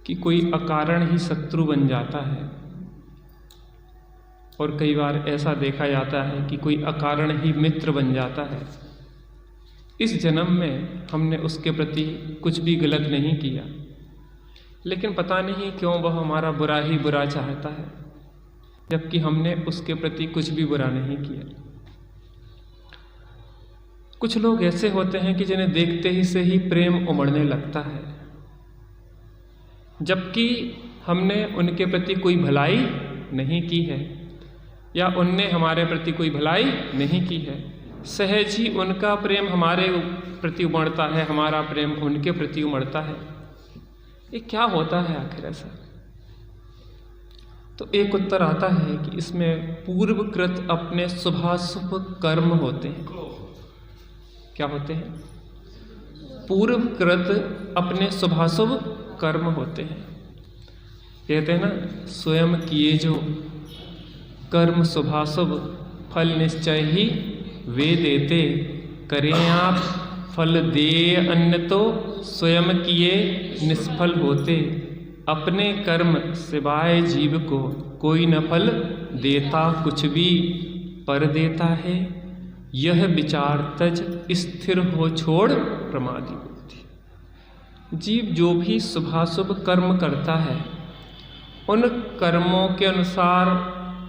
कि कोई अकारण ही शत्रु बन जाता है, और कई बार ऐसा देखा जाता है कि कोई अकारण ही मित्र बन जाता है। इस जन्म में हमने उसके प्रति कुछ भी गलत नहीं किया, लेकिन पता नहीं क्यों वह हमारा बुरा ही बुरा चाहता है, जबकि हमने उसके प्रति कुछ भी बुरा नहीं किया। कुछ लोग ऐसे होते हैं कि जिन्हें देखते ही से ही प्रेम उमड़ने लगता है, जबकि हमने उनके प्रति कोई भलाई नहीं की है या उनने हमारे प्रति कोई भलाई नहीं की है। सहज ही उनका प्रेम हमारे प्रति उमड़ता है, हमारा प्रेम उनके प्रति उमड़ता है। ये क्या होता है आखिर ऐसा? तो एक उत्तर आता है कि इसमें पूर्वकृत अपने शुभाशुभ कर्म होते हैं। क्या होते हैं? पूर्वकृत अपने शुभाशुभ कर्म होते हैं। कहते हैं ना, स्वयं किए जो कर्म शुभाशुभ फल निश्चय ही वे देते, करें आप फल दे अन्य तो स्वयं किए निष्फल होते। अपने कर्म सिवाय जीव को कोई न फल देता कुछ भी, पर देता है यह विचार तज स्थिर हो छोड़ प्रमादी बुद्धि। जीव जो भी शुभाशुभ कर्म करता है, उन कर्मों के अनुसार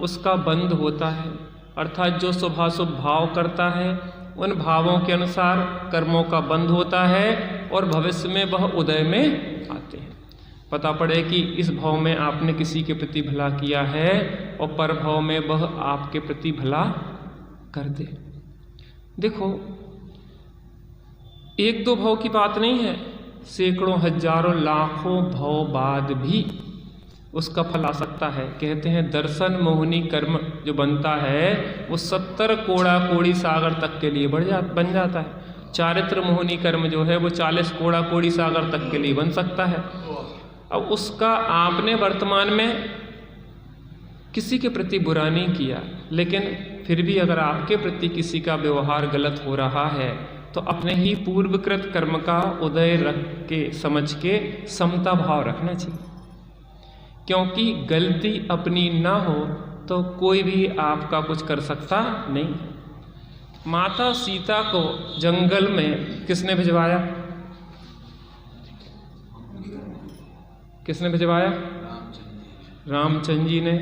उसका बंध होता है, अर्थात जो शुभाशुभ भाव करता है उन भावों के अनुसार कर्मों का बंध होता है और भविष्य में वह उदय में आते हैं। पता पड़े कि इस भाव में आपने किसी के प्रति भला किया है और पर भाव में वह आपके प्रति भला कर दे। देखो, एक दो भाव की बात नहीं है, सैकड़ों हजारों लाखों भाव बाद भी उसका फल आ सकता है। कहते हैं दर्शन मोहनी कर्म जो बनता है वो 70 कोड़ा कोड़ी सागर तक के लिए बन जाता है। चारित्र मोहनी कर्म जो है वो 40 कोड़ा कोड़ी सागर तक के लिए बन सकता है। अब उसका आपने वर्तमान में किसी के प्रति बुरा नहीं किया, लेकिन फिर भी अगर आपके प्रति किसी का व्यवहार गलत हो रहा है तो अपने ही पूर्वकृत कर्म का उदय रख के समझ के समता भाव रखना चाहिए, क्योंकि गलती अपनी ना हो तो कोई भी आपका कुछ कर सकता नहीं। माता सीता को जंगल में किसने भिजवाया? किसने भिजवाया? रामचंद्र जी ने,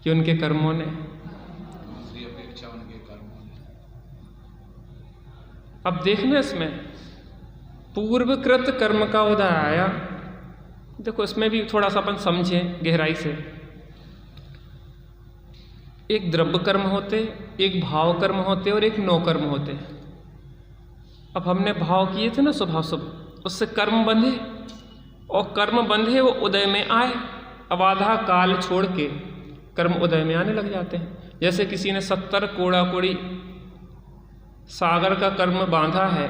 कि उनके कर्मों ने? अब देखना इसमें पूर्वकृत कर्म का उदय आया। देखो, इसमें भी थोड़ा सा अपन समझें गहराई से। एक द्रव्य कर्म होते, एक भाव कर्म होते और एक नो कर्म होते। अब हमने भाव किए थे ना शुभाशुभ, उससे कर्म बंधे और कर्म बंधे वो उदय में आए। अब आधा काल छोड़ के कर्म उदय में आने लग जाते हैं। जैसे किसी ने 70 कोड़ा कोड़ी सागर का कर्म बांधा है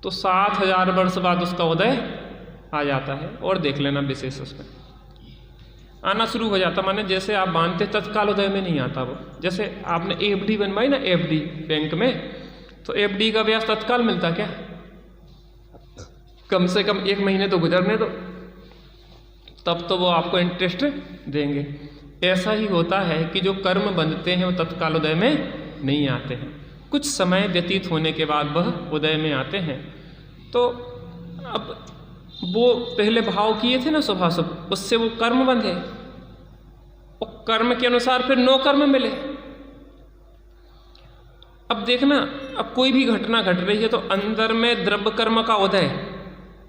तो 7000 वर्ष बाद उसका उदय आ जाता है। और देख लेना विशेष उसमें आना शुरू हो जाता, माने जैसे आप बांधते तत्काल उदय में नहीं आता वो। जैसे आपने एफडी बनवाई ना, एफडी बैंक में, तो एफडी का ब्याज तत्काल मिलता क्या? कम से कम 1 महीने तो गुजरने दो, तब तो वो आपको इंटरेस्ट देंगे। ऐसा ही होता है कि जो कर्म बंधते हैं वो तत्काल उदय में नहीं आते हैं, कुछ समय व्यतीत होने के बाद वह उदय में आते हैं। तो अब वो पहले भाव किए थे ना शुभाशुभ, उससे वो कर्म बंधे और कर्म के अनुसार फिर नो कर्म मिले। अब देखना, अब कोई भी घटना घट रही है तो अंदर में द्रव्य कर्म का उदय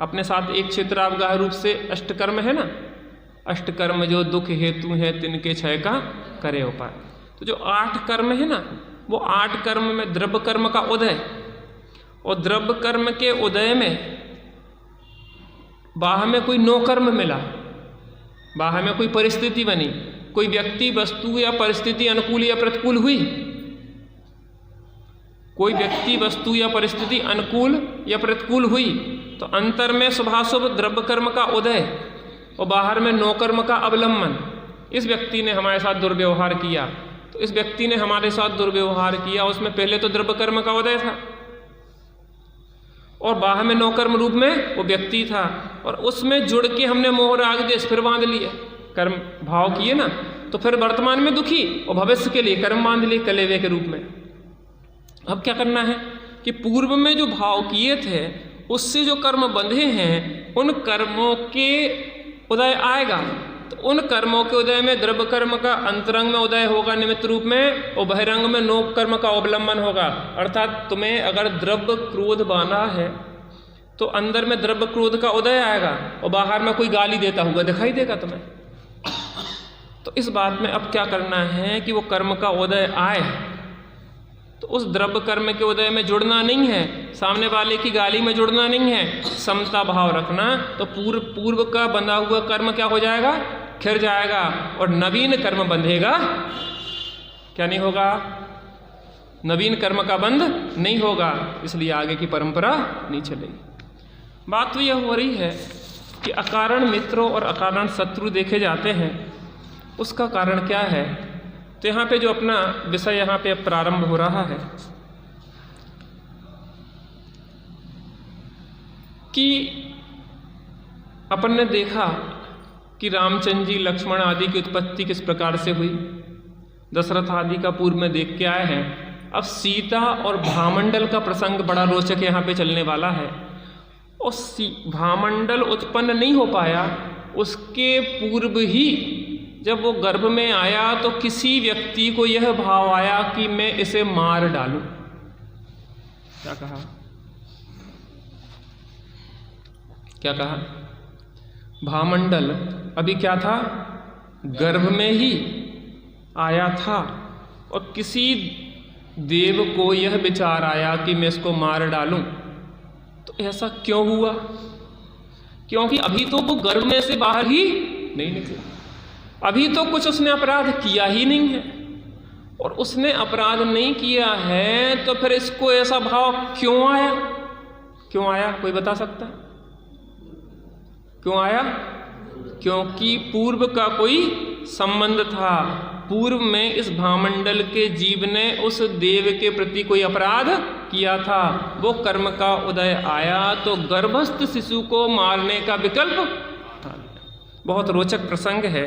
अपने साथ एक क्षेत्र अवगाह रूप से अष्टकर्म है ना, अष्टकर्म जो दुख हेतु है तिनके क्षय का करे उपाय। तो जो 8 कर्म है ना, वो 8 कर्म में द्रव्य कर्म का उदय, और द्रव्य कर्म के उदय में बाह में कोई नो कर्म मिला, बाह में कोई परिस्थिति बनी, कोई व्यक्ति वस्तु या परिस्थिति अनुकूल या प्रतिकूल हुई, कोई व्यक्ति वस्तु या परिस्थिति अनुकूल या प्रतिकूल हुई, तो अंतर में शुभाशुभ द्रव्य कर्म का उदय और बाहर में नो कर्म का अवलंबन। इस व्यक्ति ने हमारे साथ दुर्व्यवहार किया, तो इस व्यक्ति ने हमारे साथ दुर्व्यवहार किया, उसमें पहले तो द्रव्य कर्म का उदय था, और बाह में नौकर्म रूप में वो व्यक्ति था, और उसमें जुड़ के हमने मोह राग देश फिर बांध लिए, कर्म भाव किए ना, तो फिर वर्तमान में दुखी और भविष्य के लिए कर्म बांध लिए कलेवे के रूप में। अब क्या करना है कि पूर्व में जो भाव किए थे उससे जो कर्म बंधे हैं उन कर्मों के उदय आएगा, तो उन कर्मों के उदय में द्रव्य कर्म का अंतरंग में उदय होगा निमित्त रूप में, और बहिरंग में नोक कर्म का अवलंबन होगा। अर्थात तुम्हें अगर द्रव्य क्रोध बांधा है तो अंदर में द्रव्य क्रोध का उदय आएगा और बाहर में कोई गाली देता हुआ दिखाई देगा तुम्हें। तो इस बात में अब क्या करना है कि वो कर्म का उदय आए, तो उस द्रव्य कर्म के उदय में जुड़ना नहीं है, सामने वाले की गाली में जुड़ना नहीं है, समता भाव रखना। तो पूर्व का बंधा हुआ कर्म क्या हो जाएगा, खिर जाएगा, और नवीन कर्म बंधेगा, क्या नहीं होगा, नवीन कर्म का बंध नहीं होगा, इसलिए आगे की परंपरा नहीं चलेगी। बात तो यह हो रही है कि अकारण मित्रों और अकारण शत्रु देखे जाते हैं, उसका कारण क्या है। तो यहाँ पे जो अपना विषय यहाँ पे प्रारंभ हो रहा है कि अपन ने देखा कि रामचंद्र जी लक्ष्मण आदि की उत्पत्ति किस प्रकार से हुई, दशरथ आदि का पूर्व में देख के आए हैं। अब सीता और भामंडल का प्रसंग बड़ा रोचक यहाँ पे चलने वाला है। और भामंडल उत्पन्न नहीं हो पाया, उसके पूर्व ही जब वो गर्भ में आया तो किसी व्यक्ति को यह भाव आया कि मैं इसे मार डालूं। क्या कहा, क्या कहा, भामंडल अभी क्या था, गर्भ में ही आया था, और किसी देव को यह विचार आया कि मैं इसको मार डालूं। तो ऐसा क्यों हुआ, क्योंकि अभी तो वो गर्भ में से बाहर ही नहीं निकला, अभी तो कुछ उसने अपराध किया ही नहीं है, और उसने अपराध नहीं किया है तो फिर इसको ऐसा भाव क्यों आया, क्यों आया, कोई बता सकता है क्यों आया? क्योंकि पूर्व का कोई संबंध था, पूर्व में इस भामंडल के जीव ने उस देव के प्रति कोई अपराध किया था, वो कर्म का उदय आया तो गर्भस्थ शिशु को मारने का विकल्प। बहुत रोचक प्रसंग है,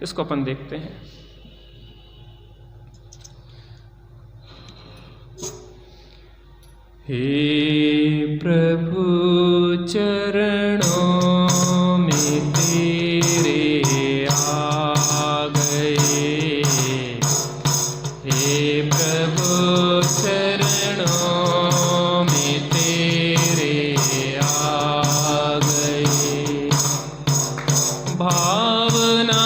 इसको अपन देखते हैं। हे प्रभु चरणों में तेरे आ गए, हे प्रभु चरणों में तेरे आ गए। भावना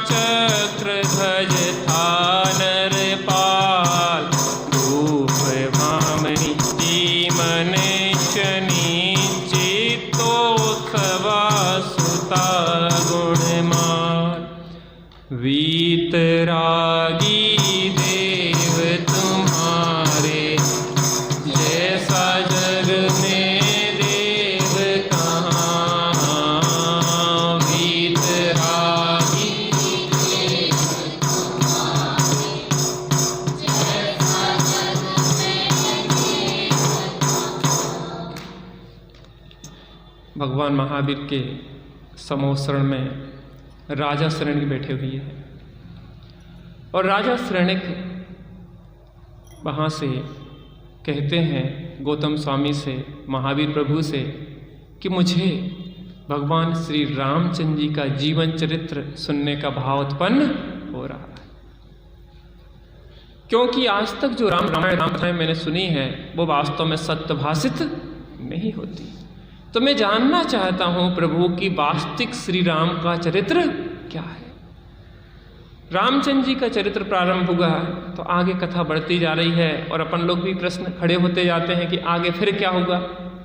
चक्र ध्वज था नर पा भगवान महावीर के समोसरण में राजा शरणिक बैठे हुए हैं और राजा शरणिक वहाँ से कहते हैं गौतम स्वामी से, महावीर प्रभु से कि मुझे भगवान श्री रामचंद्र जी का जीवन चरित्र सुनने का भाव उत्पन्न हो रहा है, क्योंकि आज तक जो रामायण रामकथाएं मैंने सुनी है वो वास्तव में सत्यभाषित नहीं होती। तो मैं जानना चाहता हूं प्रभु की वास्तविक श्री राम का चरित्र क्या है। रामचंद्र जी का चरित्र प्रारंभ हुआ तो आगे कथा बढ़ती जा रही है और अपन लोग भी प्रश्न खड़े होते जाते हैं कि आगे फिर क्या होगा,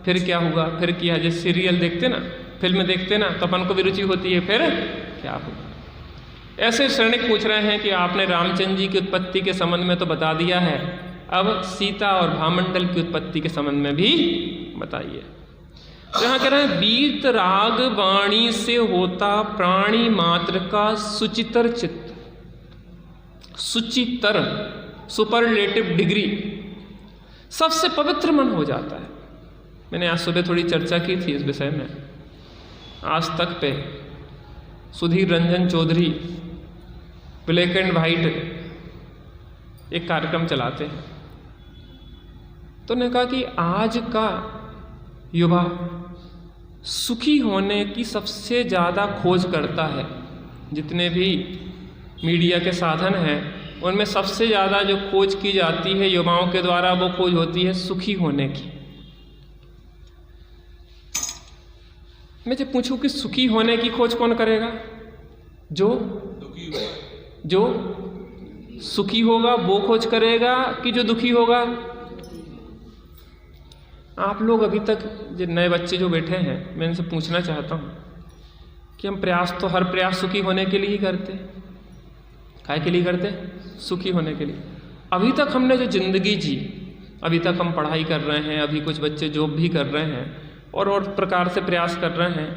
फिर क्या होगा, फिर क्या। जैसे सीरियल देखते ना, फिल्म देखते ना, तो अपन को भी रुचि होती है फिर क्या होगा। ऐसे शरणिक पूछ रहे हैं कि आपने रामचंद्र जी की उत्पत्ति के संबंध में तो बता दिया है, अब सीता और भामंडल की उत्पत्ति के संबंध में भी बताइए। जहाँ कह रहे हैं बीत राग वाणी से होता प्राणी मात्र का सुचितर चित्त। सुचितर सुपरलेटिव डिग्री, सबसे पवित्र मन हो जाता है। मैंने आज सुबह थोड़ी चर्चा की थी इस विषय में। आज तक पे Sudhir Ranjan Chaudhary black and white एक कार्यक्रम चलाते हैं, तो उन्होंने कहा कि आज का युवा सुखी होने की सबसे ज़्यादा खोज करता है। जितने भी मीडिया के साधन हैं उनमें सबसे ज़्यादा जो खोज की जाती है युवाओं के द्वारा, वो खोज होती है सुखी होने की। मैं जब पूछूं कि सुखी होने की खोज कौन करेगा? जो सुखी होगा वो खोज करेगा कि जो दुखी होगा? आप लोग अभी तक जो नए बच्चे जो बैठे हैं, मैं इनसे पूछना चाहता हूँ कि हम प्रयास तो हर प्रयास सुखी होने के लिए ही करते हैं। काय के लिए करते? सुखी होने के लिए। अभी तक हमने जो जिंदगी जी, अभी तक हम पढ़ाई कर रहे हैं, अभी कुछ बच्चे जॉब भी कर रहे हैं और प्रकार से प्रयास कर रहे हैं,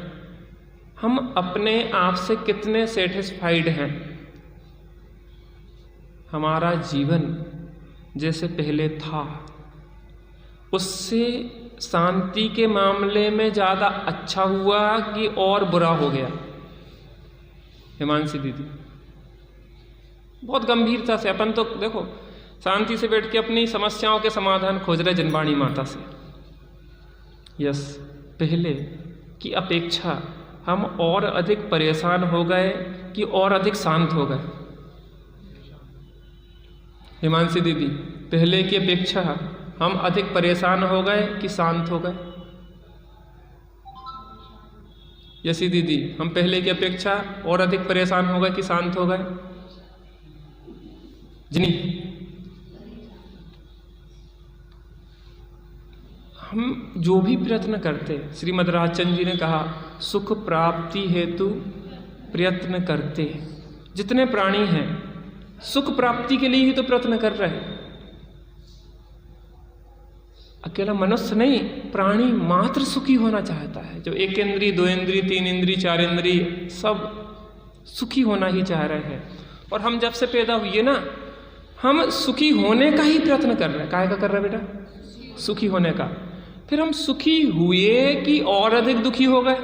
हम अपने आप से कितने सेटिस्फाइड हैं? हमारा जीवन जैसे पहले था उससे शांति के मामले में ज़्यादा अच्छा हुआ कि और बुरा हो गया? हिमांशी दीदी, बहुत गंभीरता से अपन तो देखो शांति से बैठ के अपनी समस्याओं के समाधान खोज रहे जनवाणी माता से। यस, पहले की अपेक्षा हम और अधिक परेशान हो गए कि और अधिक शांत हो गए? हिमांशी दीदी, पहले की अपेक्षा हम अधिक परेशान हो गए कि शांत हो गए? यसी दीदी, हम पहले की अपेक्षा और अधिक परेशान हो गए कि शांत हो गए? जिनी, हम जो भी प्रयत्न करते, श्रीमद् राजचंद्र जी ने कहा सुख प्राप्ति हेतु प्रयत्न करते। जितने प्राणी हैं सुख प्राप्ति के लिए ही तो प्रयत्न कर रहे हैं। अकेला मनुष्य नहीं, प्राणी मात्र सुखी होना चाहता है। जो एक इंद्रिय, दो इंद्रिय, तीन इंद्रिय, चार इंद्रिय, सब सुखी होना ही चाह रहे हैं। और हम जब से पैदा हुए ना, हम सुखी होने का ही प्रयत्न कर रहे हैं। काहे का कर रहे हैं बेटा? सुखी होने का। फिर हम सुखी हुए कि और अधिक दुखी हो गए?